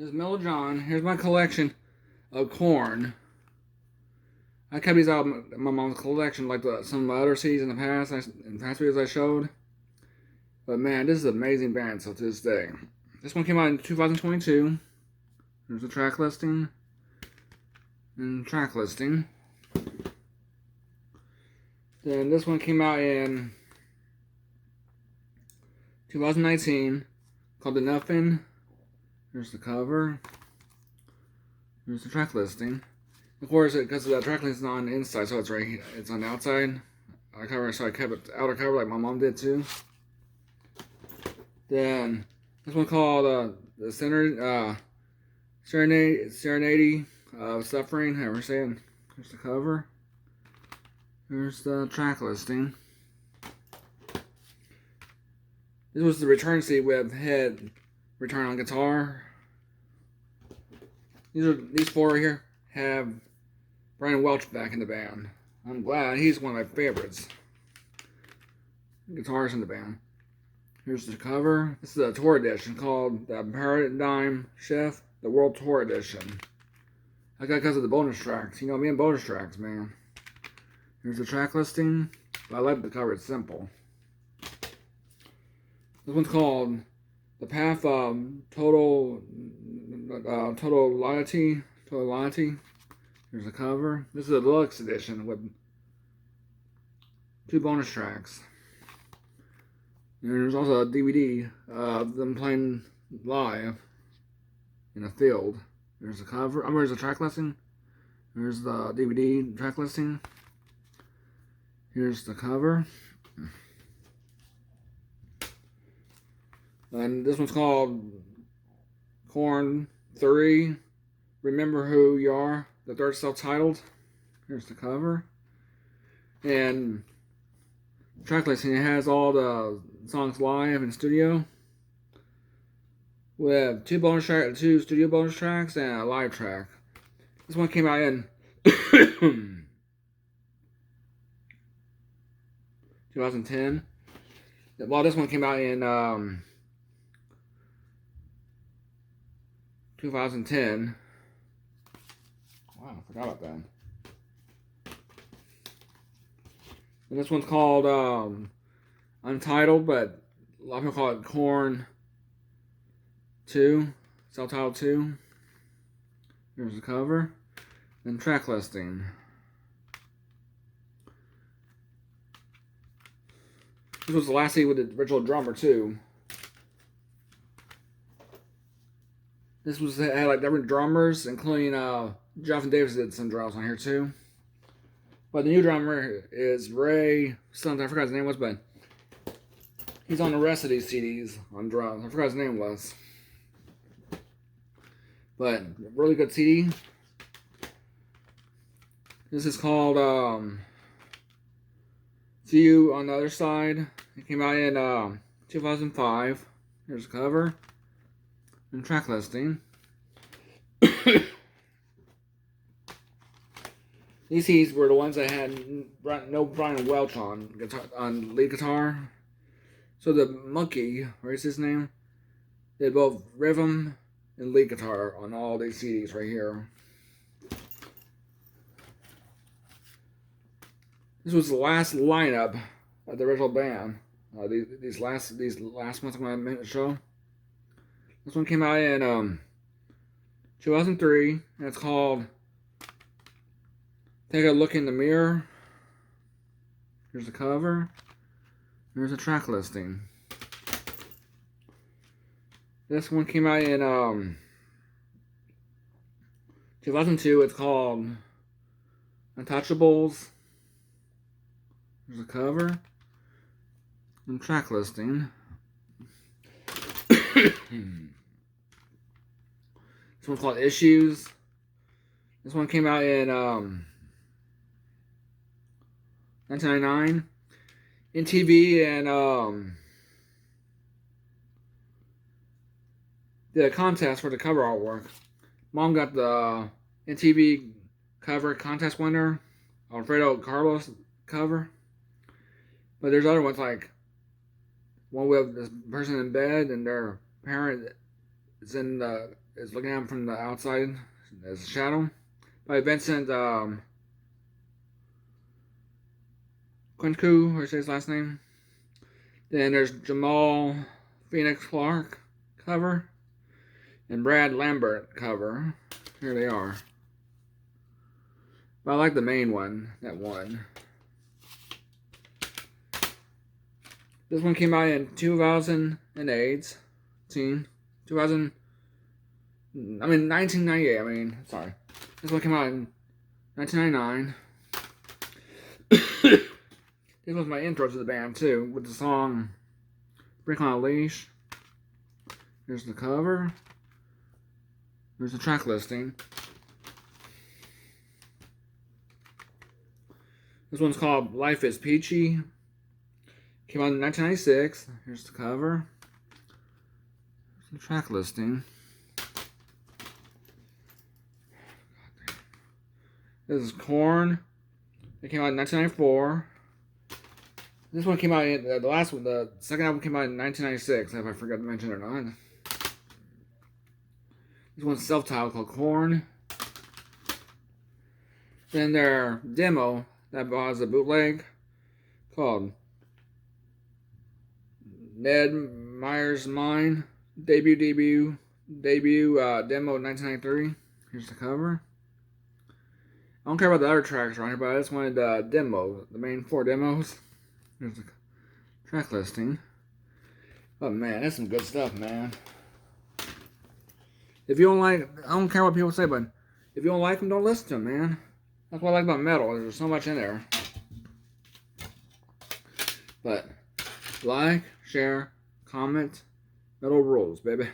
This is Mellow John. Here's my collection of corn. I kept these out of my mom's collection, like some of my other CDs in the past, in past videos I showed. But man, this is an amazing band so to this day. This one came out in 2022. There's the track listing. And track listing. Then this one came out in 2019, called The Nothing. Here's the cover. Here's the track listing. Of course, because the track listing is on the inside, so it's on the outside. So I kept it outer cover like my mom did too. Then this one called the Serenade of Suffering. However, saying. Here's the cover. Here's the track listing. This was the return seat with head return on guitar. These four right here have Brian Welch back in the band. I'm glad he's one of my favorites. Guitars in the band. Here's the cover. This is a tour edition called the Paradigm Shift, the World Tour Edition. I got it because of the bonus tracks. You know me and bonus tracks, man. Here's the track listing. I like the cover, it's simple. This one's called The Path of Total Loyalty. Here's the cover. This is a deluxe edition with 2 bonus tracks. And there's also a DVD of them playing live in a field. There's the cover. There's the track listing. There's the DVD track listing. Here's the cover. And this one's called KoYan 3. Remember Who You Are. The third self-titled. Here's the cover. And track listing, it has all the songs live in studio. With 2 studio bonus tracks and a live track. This one came out in 2010. Well, this one came out in 2010. Wow, I forgot about that. And this one's called Untitled, but a lot of people call it KoYan 2, self-titled 2. Here's the cover. And track listing. This was the last CD with the original drummer too. This had like different drummers, including Jonathan Davis did some drums on here too. But the new drummer is Ray something. I forgot his name was, but he's on the rest of these CDs on drums. I forgot his name was. But really good CD. This is called See You on the Other Side. It came out in 2005. Here's the cover and track listing. These CDs were the ones that had no Brian Welch on lead guitar. So the Monkey, what is his name? They had both rhythm and lead guitar on all these CDs right here. This was the last lineup of the original band. These last months I'm going to show. This one came out in 2003, and it's called Take a Look in the Mirror. Here's the cover. Here's a track listing. This one came out in 2002. It's called Untouchables. There's a cover and track listing. This one's called Issues. This one came out in 1999. In TV and did a contest for the cover artwork. Mom got the MTV cover contest winner, Alfredo Carlos cover. But there's other ones like one with this person in bed and their parent is in the is looking at him from the outside as a shadow. By Vincent Quincu, or say his last name. Then there's Jamal Phoenix Clark cover and Brad Lambert cover. Here they are. But I like the main one, that one. This one came out in 2008. 1998. Sorry. This one came out in 1999. This was my intro to the band too, with the song "Brick on a Leash." Here's the cover. There's the track listing. This one's called "Life is Peachy." Came out in 1996. Here's the cover. Here's the track listing. This is KoYan. It came out in 1994. This one came out in the last one. The second album came out in 1996. If I forgot to mention it or not. This one's self-titled called KoYan. Then their demo that was a bootleg called Ned Meyer's Mine debut demo 1993. Here's the cover. I don't care about the other tracks around here, but I just wanted the demo, the main 4 demos. Here's the track listing. Oh man, that's some good stuff, man. If you don't like, I don't care what people say, but if you don't like them, don't listen to them, man. That's what I like about metal. There's so much in there. But like, share, comment, metal rules, baby.